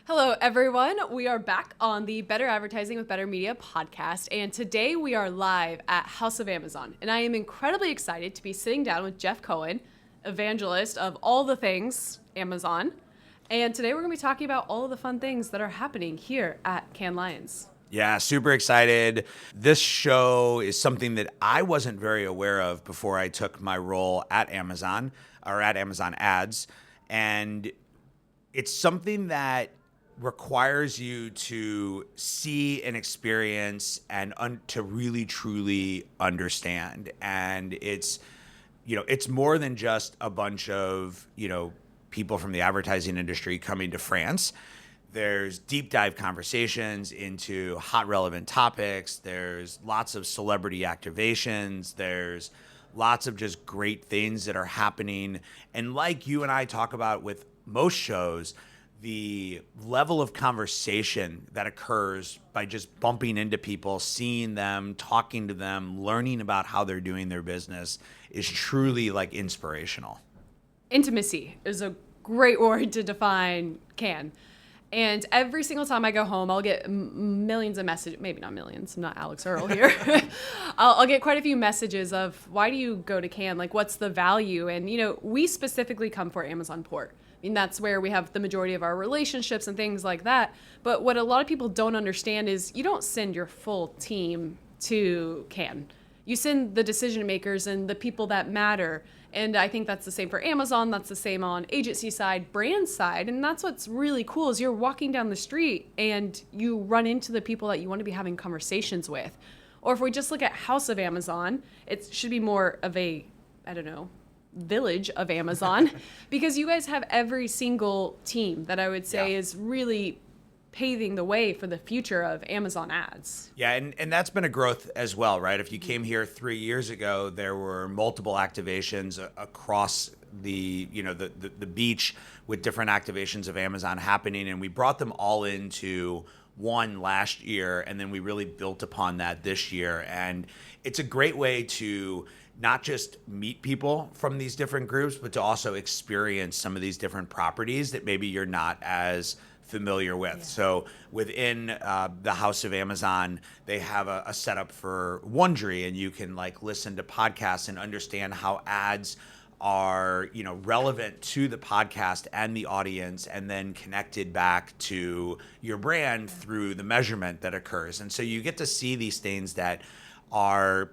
Hello, everyone. We are back on the Better Advertising with Better Media podcast, and today we are live at House of Amazon. And I am incredibly excited to be sitting down with Jeff Cohen, evangelist of all the things Amazon. And today we're going to be talking about all of the fun things that are happening here at Cannes Lions. Yeah, super excited. This show is something that I wasn't very aware of before I took my role at Amazon or at Amazon Ads. And it's something that requires you to see and experience and to really truly understand. And it's more than just a bunch of, people from the advertising industry coming to France. There's deep dive conversations into hot relevant topics. There's lots of celebrity activations. There's lots of just great things that are happening. And like you and I talk about with most shows, the level of conversation that occurs by just bumping into people, seeing them, talking to them, learning about how they're doing their business is truly like inspirational. Intimacy is a great word to define Cannes. And every single time I go home, I'll get millions of messages, maybe not millions, I'm not Alex Earl here. I'll get quite a few messages of, why do you go to Cannes? Like, what's the value? And, we specifically come for Amazon Port. I mean, that's where we have the majority of our relationships and things like that. But what a lot of people don't understand is you don't send your full team to Cannes. You send the decision makers and the people that matter. And I think that's the same for Amazon. That's the same on agency side, brand side. And that's what's really cool is you're walking down the street and you run into the people that you want to be having conversations with. Or if we just look at House of Amazon, it should be more of a, village of Amazon because you guys have every single team that I would say is really paving the way for the future of Amazon ads. Yeah, and that's been a growth as well, right? If you came here 3 years ago, there were multiple activations across the beach with different activations of Amazon happening, and we brought them all into one last year, and then we really built upon that this year. And it's a great way to not just meet people from these different groups, but to also experience some of these different properties that maybe you're not as familiar with. Yeah. So within the House of Amazon, they have a setup for Wondery, and you can listen to podcasts and understand how ads are relevant to the podcast and the audience, and then connected back to your brand through the measurement that occurs. And so you get to see these things that are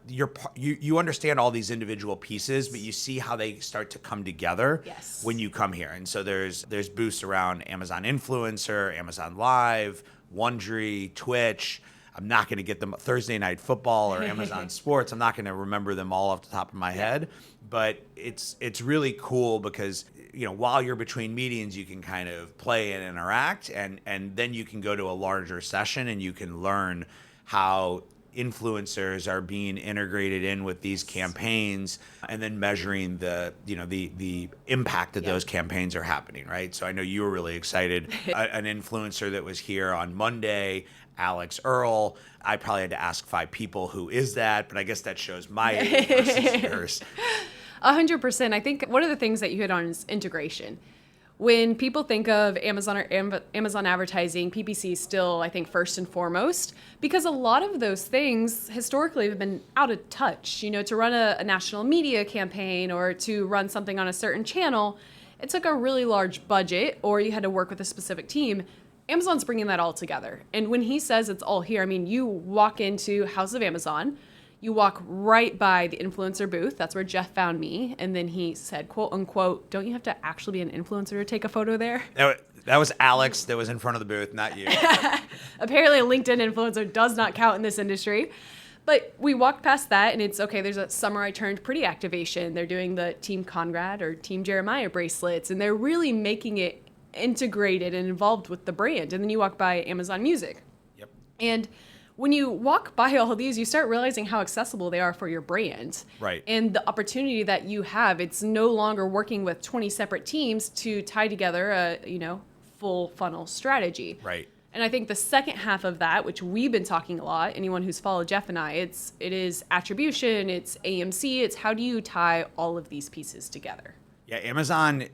you understand all these individual pieces, but you see how they start to come together when you come here. And so there's booths around Amazon Influencer, Amazon Live, Wondery, Twitch. I'm not going to get them Thursday Night Football or Amazon Sports. I'm not going to remember them all off the top of my head, but it's really cool because while you're between meetings, you can kind of play and interact, and then you can go to a larger session and you can learn how influencers are being integrated in with these campaigns, and then measuring the impact that those campaigns are happening, right? So I know you were really excited. An influencer that was here on Monday, Alex Earl. I probably had to ask 5 people, who is that? But I guess that shows my age versus yours. 100%. I think one of the things that you hit on is integration. When people think of Amazon or Amazon advertising, PPC is still, I think, first and foremost, because a lot of those things historically have been out of touch. To run a national media campaign or to run something on a certain channel, it took a really large budget, or you had to work with a specific team. Amazon's bringing that all together. And when he says it's all here, I mean, you walk into House of Amazon, you walk right by the influencer booth. That's where Jeff found me. And then he said, quote unquote, don't you have to actually be an influencer to take a photo there? That was Alex that was in front of the booth, not you. Apparently a LinkedIn influencer does not count in this industry. But we walked past that and it's okay. There's a Summer I Turned Pretty activation. They're doing the Team Conrad or Team Jeremiah bracelets, and they're really making it integrated and involved with the brand. And then you walk by Amazon Music. Yep. And when you walk by all of these, you start realizing how accessible they are for your brand. Right. And the opportunity that you have. It's no longer working with 20 separate teams to tie together a, full funnel strategy. Right. And I think the second half of that, which we've been talking a lot, anyone who's followed Jeff and I, it is attribution, it's AMC, it's how do you tie all of these pieces together? Yeah, Amazon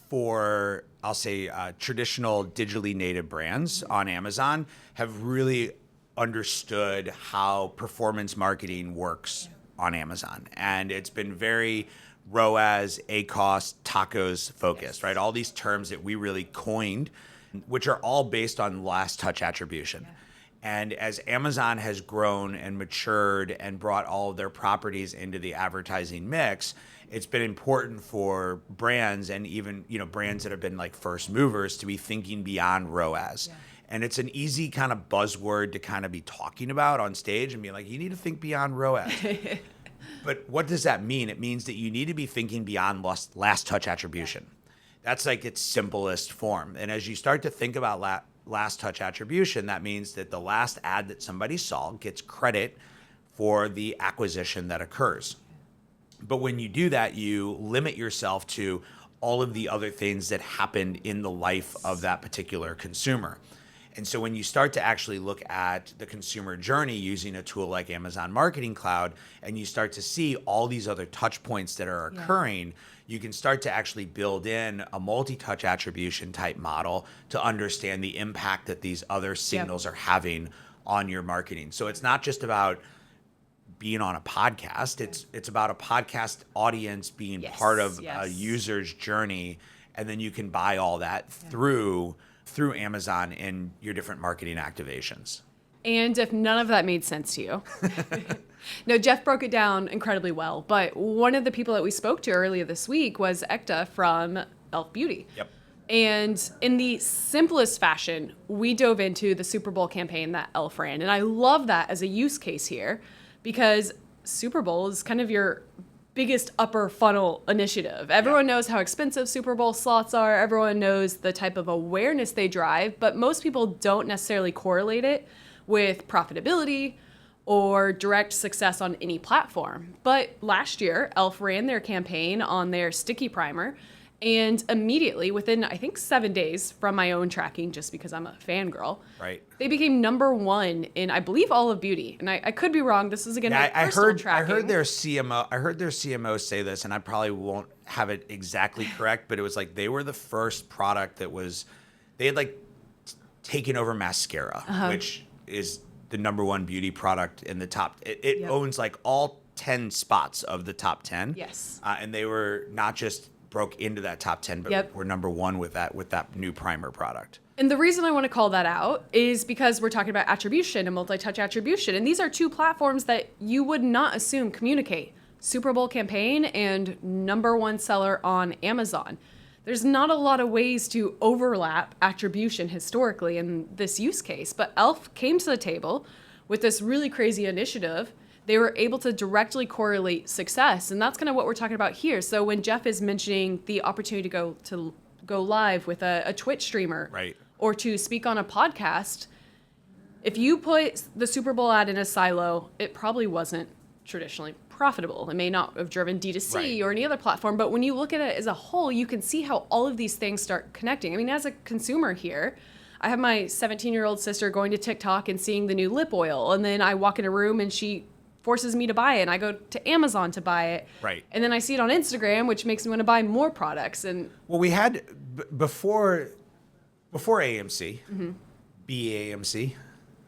for, I'll say, traditional digitally native brands on Amazon have really understood how performance marketing works on Amazon. And it's been very ROAS, ACOS, tacos focused, right? All these terms that we really coined, which are all based on last touch attribution. Yeah. And as Amazon has grown and matured and brought all of their properties into the advertising mix, it's been important for brands and even, brands that have been like first movers to be thinking beyond ROAS. Yeah. And it's an easy kind of buzzword to kind of be talking about on stage and be like, you need to think beyond ROAS. But what does that mean? It means that you need to be thinking beyond last touch attribution. That's like its simplest form. And as you start to think about last touch attribution, that means that the last ad that somebody saw gets credit for the acquisition that occurs. But when you do that, you limit yourself to all of the other things that happened in the life of that particular consumer. And so when you start to actually look at the consumer journey using a tool like Amazon Marketing Cloud, and you start to see all these other touch points that are occurring, you can start to actually build in a multi-touch attribution type model to understand the impact that these other signals are having on your marketing. So it's not just about being on a podcast, it's about a podcast audience being part of a user's journey, and then you can buy all that through Amazon in your different marketing activations. And if none of that made sense to you, no, Jeff broke it down incredibly well. But one of the people that we spoke to earlier this week was Ekta from Elf Beauty. Yep. And in the simplest fashion, we dove into the Super Bowl campaign that Elf ran. And I love that as a use case here because Super Bowl is kind of your biggest upper funnel initiative. Everyone knows how expensive Super Bowl slots are. Everyone knows the type of awareness they drive, but most people don't necessarily correlate it with profitability or direct success on any platform. But last year, Elf ran their campaign on their sticky primer, and immediately, within, I think, 7 days from my own tracking, just because I'm a fangirl, they became #1 in, I believe, all of beauty. And I could be wrong. This is, again, my personal tracking. I heard their CMO say this, and I probably won't have it exactly correct, but it was like they were the first product that was, they had like taken over mascara, which is the #1 beauty product in the top. It owns like all 10 spots of the top 10. Yes. And they were not just broke into that top 10, but we're #1 with that new primer product. And the reason I want to call that out is because we're talking about attribution and multi-touch attribution. And these are two platforms that you would not assume communicate. Super Bowl campaign and #1 seller on Amazon. There's not a lot of ways to overlap attribution historically in this use case, but Elf came to the table with this really crazy initiative. They were able to directly correlate success, and that's kind of what we're talking about here. So when Jeff is mentioning the opportunity to go live with a Twitch streamer, or to speak on a podcast, if you put the Super Bowl ad in a silo, it probably wasn't traditionally profitable. It may not have driven D2C or any other platform, but when you look at it as a whole, you can see how all of these things start connecting. I mean, as a consumer here, I have my 17-year-old sister going to TikTok and seeing the new lip oil, and then I walk in a room and she forces me to buy it, and I go to Amazon to buy it. And then I see it on Instagram, which makes me want to buy more products. And well, we had before AMC, BAMC,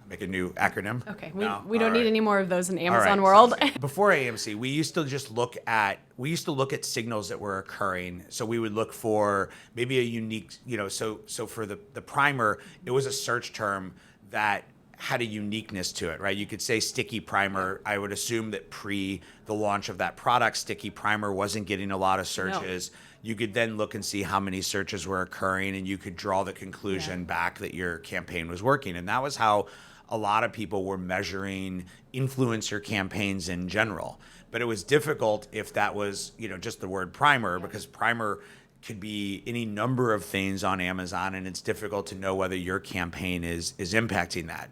make a new acronym. Okay, we don't need any more of those in Amazon world. Before AMC, we used to just look at signals that were occurring. So we would look for maybe a unique, so for the primer, it was a search term that had a uniqueness to it, right? You could say sticky primer. I would assume that pre the launch of that product, sticky primer wasn't getting a lot of searches. No. You could then look and see how many searches were occurring, and you could draw the conclusion back that your campaign was working. And that was how a lot of people were measuring influencer campaigns in general. But it was difficult if that was, just the word primer, because primer could be any number of things on Amazon, and it's difficult to know whether your campaign is impacting that.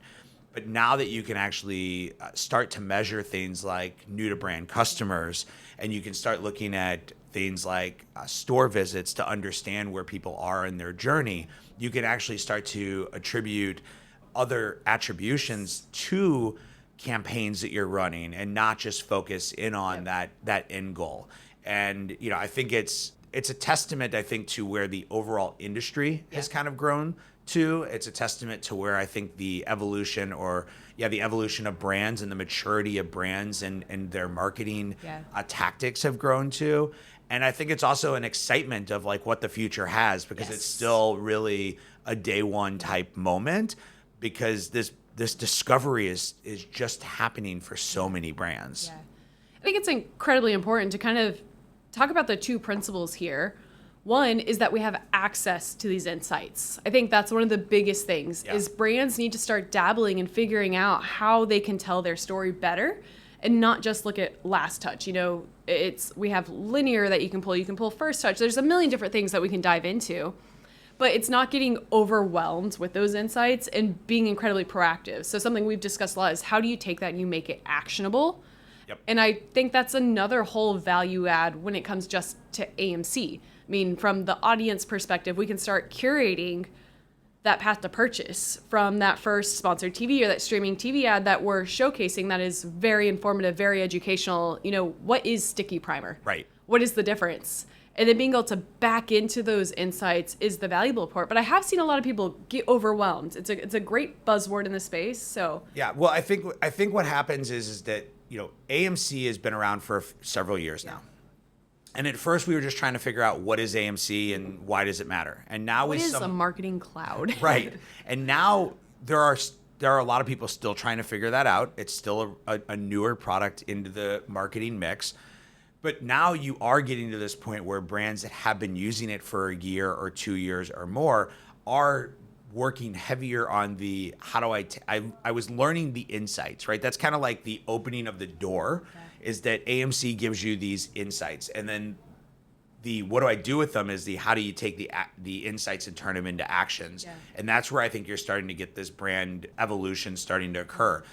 But now that you can actually start to measure things like new to brand customers, and you can start looking at things like store visits to understand where people are in their journey, you can actually start to attribute other attributions to campaigns that you're running and not just focus in on that end goal. And I think it's it's a testament, I think, to where the overall industry has kind of grown to. It's a testament to where I think the evolution of brands and the maturity of brands and their marketing tactics have grown to. And I think it's also an excitement of like what the future has, because it's still really a day one type moment, because this discovery is just happening for so many brands. Yeah. I think it's incredibly important to kind of talk about the two principles here. One is that we have access to these insights. I think that's one of the biggest things is brands need to start dabbling and figuring out how they can tell their story better and not just look at last touch. You know, we have linear that you can pull first touch. There's a million different things that we can dive into, but it's not getting overwhelmed with those insights and being incredibly proactive. So something we've discussed a lot is how do you take that and you make it actionable? Yep. And I think that's another whole value add when it comes just to AMC. I mean, from the audience perspective, we can start curating that path to purchase from that first sponsored TV or that streaming TV ad that we're showcasing that is very informative, very educational. You know, what is sticky primer? Right. What is the difference? And then being able to back into those insights is the valuable part. But I have seen a lot of people get overwhelmed. It's a great buzzword in the space. So yeah, well, I think what happens is that, you know, AMC has been around for several years now. And at first we were just trying to figure out what is AMC and why does it matter? And now what is a marketing cloud? Right. And now there are a lot of people still trying to figure that out. It's still a newer product into the marketing mix. But now you are getting to this point where brands that have been using it for a year or 2 years or more are working heavier on the I was learning the insights, right? That's kind of like the opening of the door, is that AMC gives you these insights, and then the what do I do with them is the how do you take the insights and turn them into actions. And that's where I think you're starting to get this brand evolution starting to occur.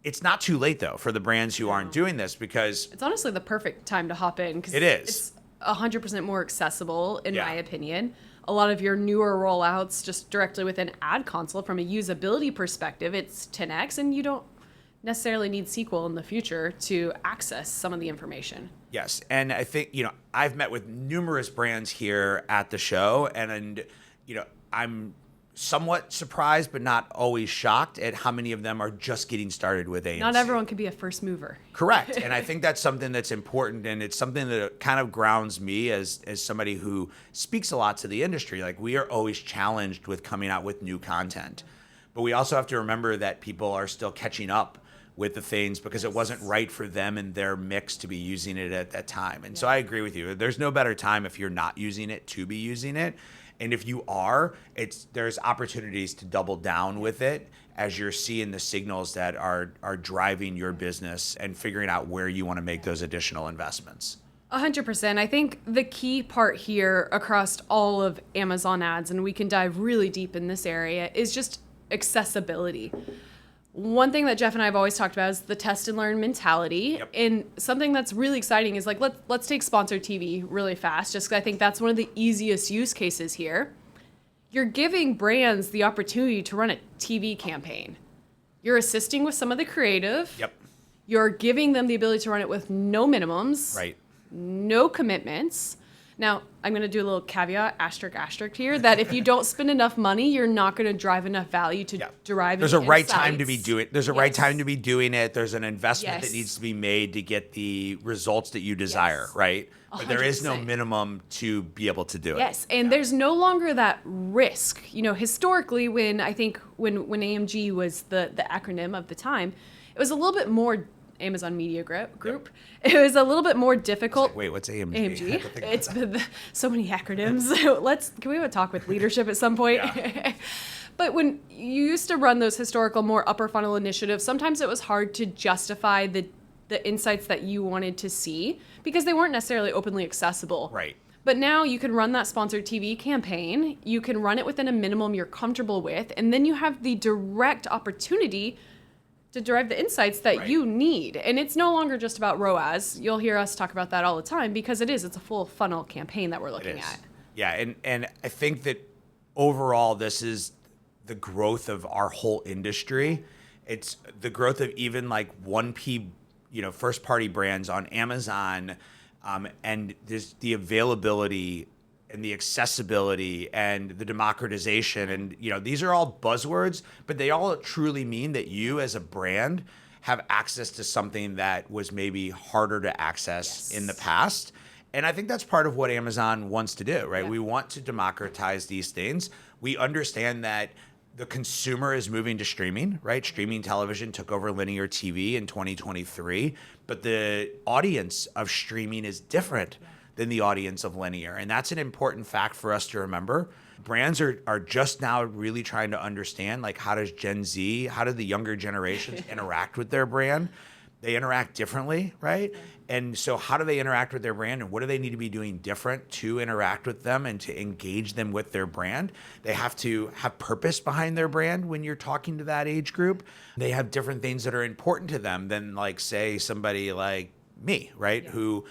It's not too late though for the brands who aren't doing this, because it's honestly the perfect time to hop in, because it is. It's 100% more accessible in my opinion. A lot of your newer rollouts just directly within ad console from a usability perspective, it's 10x, and you don't necessarily need SQL in the future to access some of the information. Yes, and I think, you know, I've met with numerous brands here at the show, and you know, I'm somewhat surprised but not always shocked at how many of them are just getting started with AMC. Not everyone can be a first mover. Correct. And I think that's something that's important, and it's something that kind of grounds me as somebody who speaks a lot to the industry. Like, we are always challenged with coming out with new content. But we also have to remember that people are still catching up with the things because it wasn't right for them and their mix to be using it at that time. And so I agree with you. There's no better time if you're not using it to be using it. And if you are, there's opportunities to double down with it as you're seeing the signals that are driving your business and figuring out where you want to make those additional investments. 100%. I think the key part here across all of Amazon ads, and we can dive really deep in this area, is just accessibility. One thing that Jeff and I have always talked about is the test and learn mentality. Yep. And something that's really exciting is like, let's take sponsored TV really fast, just because I think that's one of the easiest use cases here. You're giving brands the opportunity to run a TV campaign. You're assisting with some of the creative. Yep. You're giving them the ability to run it with no minimums. Right. No commitments. Now, I'm going to do a little caveat, asterisk here, that if you don't spend enough money, you're not going to drive enough value to derive. There's a right time to be doing it. There's a right time to be doing it. There's an investment that Yes. needs to be made to get the results that you desire, Yes. right? But there is no 100%. minimum to be able to do it. Yes, and there's no longer that risk. You know, historically, when AMG was the acronym of the time, it was a little bit more Amazon Media Group. It was a little bit more difficult. Wait, what's AMG? AMG. It's so many acronyms. Can we have a talk with leadership at some point? Yeah. But when you used to run those historical, more upper funnel initiatives, sometimes it was hard to justify the insights that you wanted to see because they weren't necessarily openly accessible. Right. But now you can run that sponsored TV campaign. You can run it within a minimum you're comfortable with, and then you have the direct opportunity to derive the insights that you need. And it's no longer just about ROAS. You'll hear us talk about that all the time because it's a full funnel campaign that we're looking at. Yeah, and I think that overall this is the growth of our whole industry. It's the growth of even like 1P, first party brands on Amazon And there's the availability and the accessibility and the democratization. And, these are all buzzwords, but they all truly mean that you as a brand have access to something that was maybe harder to access in the past. And I think that's part of what Amazon wants to do, right? Yeah. We want to democratize these things. We understand that the consumer is moving to streaming, right? Streaming television took over linear TV in 2023, but the audience of streaming is different than the audience of linear. And that's an important fact for us to remember. Brands are just now really trying to understand, like, how does Gen Z, how do the younger generations interact with their brand? They interact differently, right? And so how do they interact with their brand, and what do they need to be doing different to interact with them and to engage them with their brand? They have to have purpose behind their brand when you're talking to that age group. They have different things that are important to them than, like, say, somebody like me, right? Who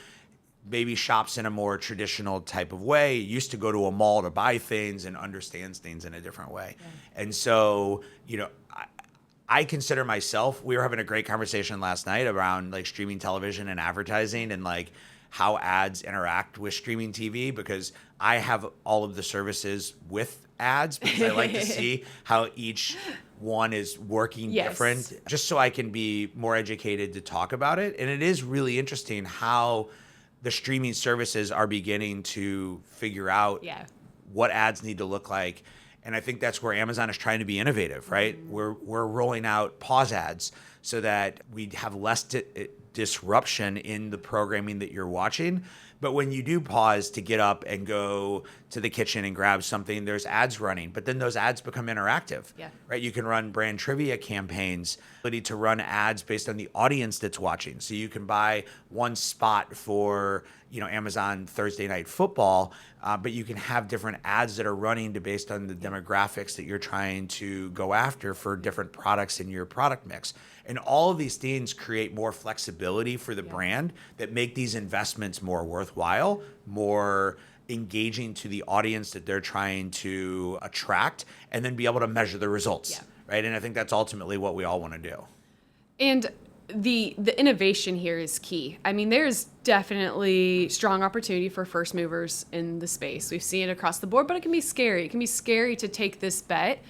maybe shops in a more traditional type of way, used to go to a mall to buy things and understands things in a different way. And so, I consider myself, we were having a great conversation last night around, like, streaming television and advertising and, like, how ads interact with streaming TV, because I have all of the services with ads because I like to see how each one is working different, just so I can be more educated to talk about it. And it is really interesting how the streaming services are beginning to figure out what ads need to look like. And I think that's where Amazon is trying to be innovative, right? We're rolling out pause ads so that we have less disruption in the programming that you're watching. But when you do pause to get up and go to the kitchen and grab something, there's ads running. But then those ads become interactive, right? You can run brand trivia campaigns, ability to run ads based on the audience that's watching. So you can buy one spot for, Amazon Thursday Night Football, but you can have different ads that are running based on the demographics that you're trying to go after for different products in your product mix. And all of these things create more flexibility for the brand that make these investments more worthwhile, more engaging to the audience that they're trying to attract, and then be able to measure the results, right? And I think that's ultimately what we all want to do. And the innovation here is key. I mean, there's definitely strong opportunity for first movers in the space. We've seen it across the board, but it can be scary. It can be scary to take this bet.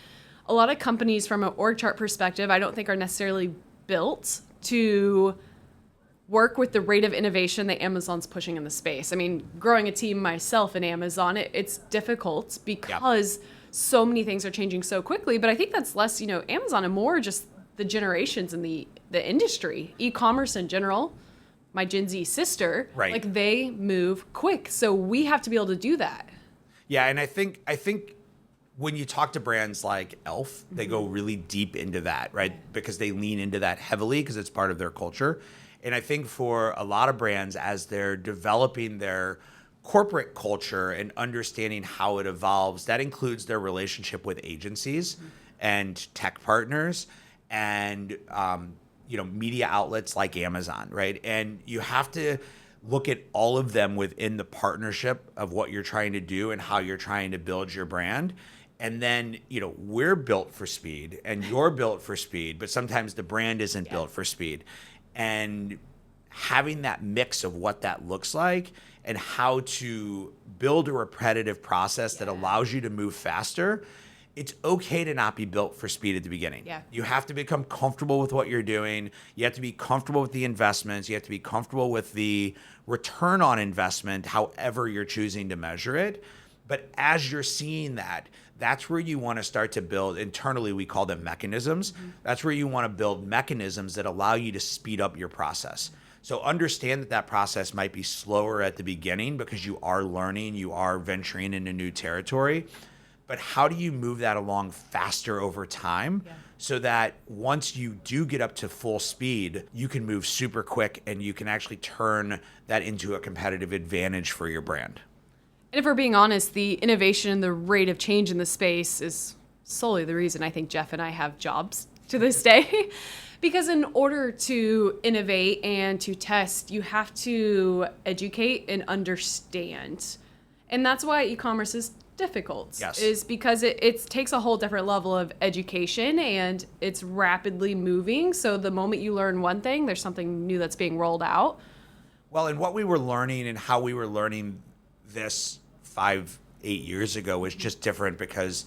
A lot of companies, from an org chart perspective, I don't think are necessarily built to work with the rate of innovation that Amazon's pushing in the space. I mean, growing a team myself in Amazon, it's difficult because so many things are changing so quickly. But I think that's less, Amazon and more just the generations in the industry, e-commerce in general. My Gen Z sister, like, they move quick. So we have to be able to do that. Yeah, and I think when you talk to brands like Elf, they go really deep into that, right? Because they lean into that heavily because it's part of their culture. And I think for a lot of brands, as they're developing their corporate culture and understanding how it evolves, that includes their relationship with agencies and tech partners and media outlets like Amazon, right? And you have to look at all of them within the partnership of what you're trying to do and how you're trying to build your brand. And then, we're built for speed and you're built for speed, but sometimes the brand isn't built for speed. And having that mix of what that looks like and how to build a repetitive process that allows you to move faster. It's okay to not be built for speed at the beginning. You have to become comfortable with what you're doing. You have to be comfortable with the investments. You have to be comfortable with the return on investment, however you're choosing to measure it. But as you're seeing that, that's where you want to start to build, internally we call them mechanisms. That's where you want to build mechanisms that allow you to speed up your process. So understand that process might be slower at the beginning because you are learning, you are venturing into new territory. But how do you move that along faster over time so that once you do get up to full speed, you can move super quick and you can actually turn that into a competitive advantage for your brand? And if we're being honest, the innovation and the rate of change in the space is solely the reason I think Jeff and I have jobs to this day. Because in order to innovate and to test, you have to educate and understand. And that's why e-commerce is difficult, is because it takes a whole different level of education and it's rapidly moving. So the moment you learn one thing, there's something new that's being rolled out. Well, and what we were learning and how we were learning this 5, 8 years ago was just different because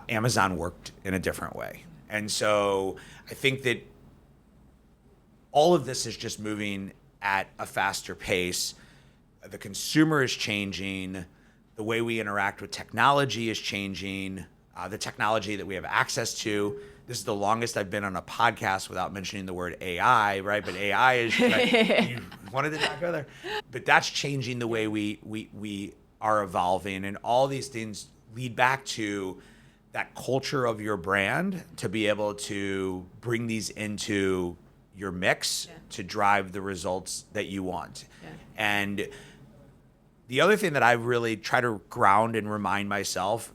Amazon worked in a different way. And so I think that all of this is just moving at a faster pace. The consumer is changing. The way we interact with technology is changing. The technology that we have access to. This is the longest I've been on a podcast without mentioning the word AI, right? But AI is, right? You wanted to not go there. But that's changing the way we are evolving. And all these things lead back to that culture of your brand to be able to bring these into your mix to drive the results that you want. Yeah. And the other thing that I really try to ground and remind myself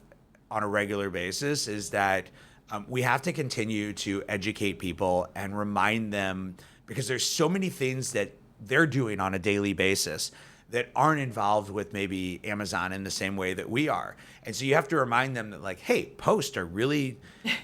on a regular basis is that we have to continue to educate people and remind them, because there's so many things that they're doing on a daily basis that aren't involved with maybe Amazon in the same way that we are. And so you have to remind them that, like, hey, posts are really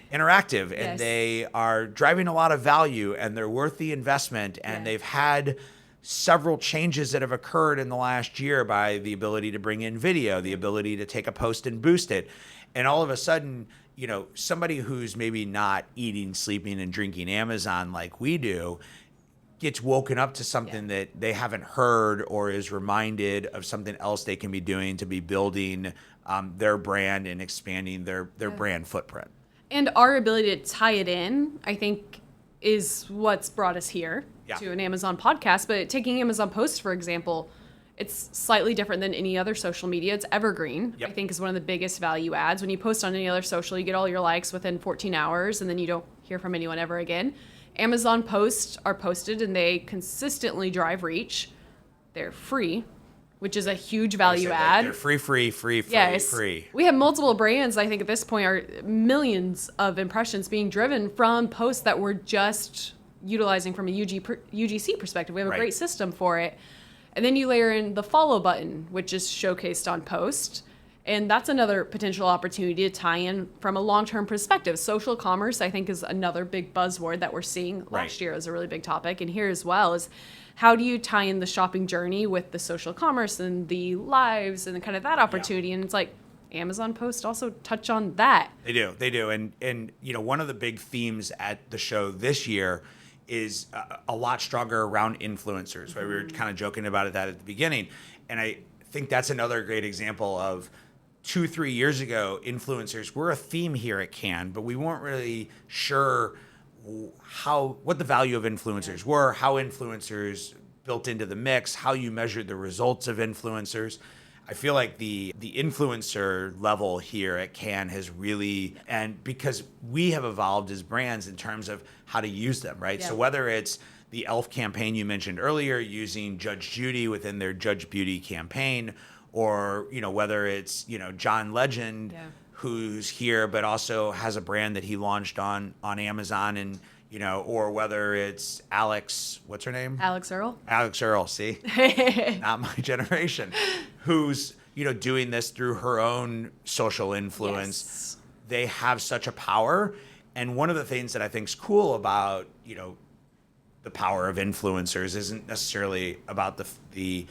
interactive and they are driving a lot of value and they're worth the investment, and they've had several changes that have occurred in the last year by the ability to bring in video, the ability to take a post and boost it. And all of a sudden, you know, somebody who's maybe not eating, sleeping, and drinking Amazon like we do gets woken up to something that they haven't heard, or is reminded of something else they can be doing to be building their brand and expanding their brand footprint. And our ability to tie it in, I think, is what's brought us here to an Amazon podcast. But taking Amazon Posts, for example, it's slightly different than any other social media. It's evergreen, I think, is one of the biggest value adds. When you post on any other social, you get all your likes within 14 hours, and then you don't hear from anyone ever again. Amazon posts are posted and they consistently drive reach. They're free, which is a huge value add. They're free. Yes. We have multiple brands, I think at this point, are millions of impressions being driven from posts that we're just utilizing from a UGC perspective. We have a great system for it. And then you layer in the follow button, which is showcased on post. And that's another potential opportunity to tie in from a long-term perspective. Social commerce, I think, is another big buzzword that we're seeing. Last year was a really big topic, and here as well is how do you tie in the shopping journey with the social commerce and the lives and kind of that opportunity? And it's like Amazon posts also touch on that. They do. And you know, one of the big themes at the show this year is a lot stronger around influencers. Right? We were kind of joking about that at the beginning, and I think that's another great example of 2-3 years ago, influencers were a theme here at Cannes, but we weren't really sure what the value of influencers were, how influencers built into the mix, how you measured the results of influencers. I feel like the influencer level here at Cannes has really, and because we have evolved as brands in terms of how to use them, right? So whether it's the e.l.f. campaign you mentioned earlier, using Judge Judy within their Judge Beauty campaign, or, you know, whether it's, you know, John Legend, who's here, but also has a brand that he launched on Amazon, and, you know, or whether it's Alex, what's her name? Alex Earl. Alex Earl, see? Not my generation. Who's, you know, doing this through her own social influence. They have such a power. And one of the things that I think is cool about, you know, the power of influencers isn't necessarily about the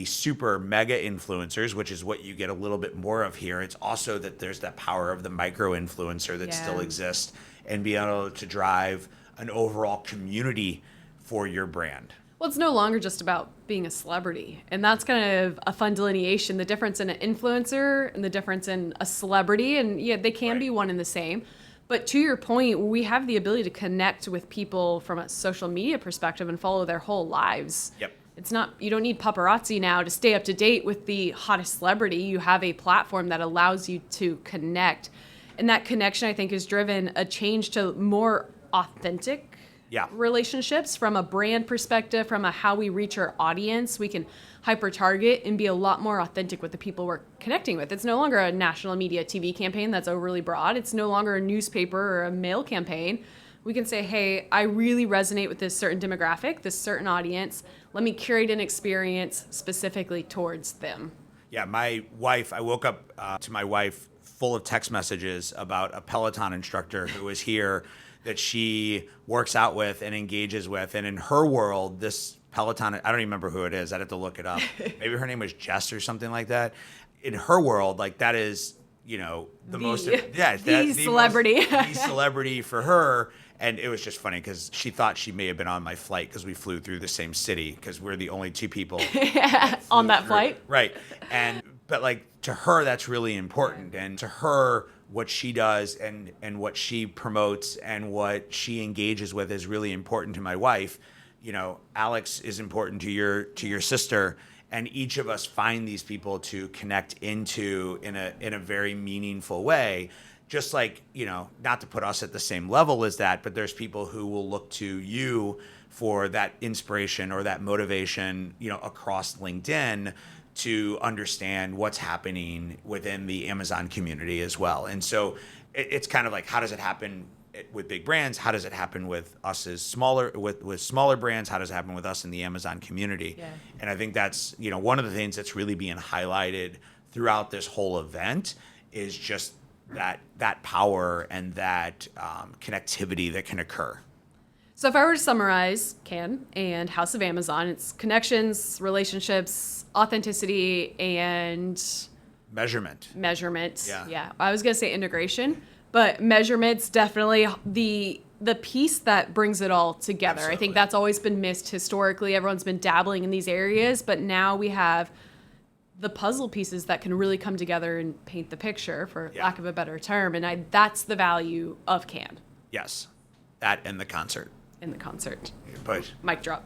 super mega influencers, which is what you get a little bit more of here. It's also that there's that power of the micro influencer that still exists, and be able to drive an overall community for your brand. Well, it's no longer just about being a celebrity. And that's kind of a fun delineation, the difference in an influencer and the difference in a celebrity. And yeah, they can be one and the same. But to your point, we have the ability to connect with people from a social media perspective and follow their whole lives. It's not, you don't need paparazzi now to stay up to date with the hottest celebrity. You have a platform that allows you to connect. And that connection, I think, has driven a change to more authentic relationships from a brand perspective, from a how we reach our audience. We can hyper target and be a lot more authentic with the people we're connecting with. It's no longer a national media TV campaign that's overly broad. It's no longer a newspaper or a mail campaign. We can say, hey, I really resonate with this certain demographic, this certain audience. Let me curate an experience specifically towards them. Yeah, my wife, I woke up to my wife full of text messages about a Peloton instructor who was here that she works out with and engages with. And in her world, this Peloton. I don't even remember who it is. I'd have to look it up. Maybe her name was Jess or something like that. In her world, like that is, the most, the celebrity. The celebrity for her. And it was just funny because she thought she may have been on my flight because we flew through the same city because we're the only two people on that flight. Right. But like to her, that's really important. And to her, what she does and what she promotes and what she engages with is really important to my wife. Alex is important to your sister, and each of us find these people to connect into in a very meaningful way. Just like, not to put us at the same level as that, but there's people who will look to you for that inspiration or that motivation, across LinkedIn to understand what's happening within the Amazon community as well. And so it's kind of like, how does it happen with big brands? How does it happen with us as smaller, with smaller brands? How does it happen with us in the Amazon community? Yeah. And I think that's, one of the things that's really being highlighted throughout this whole event is just that power and that connectivity that can occur. So if I were to summarize Can and House of Amazon, it's connections, relationships, authenticity, and measurement. Yeah. I was going to say integration, but measurement's definitely the piece that brings it all together. Absolutely. I think that's always been missed historically. Everyone's been dabbling in these areas, but now we have the puzzle pieces that can really come together and paint the picture, for lack of a better term. And that's the value of Can. Yes. That and the concert. In the concert. But mic drop.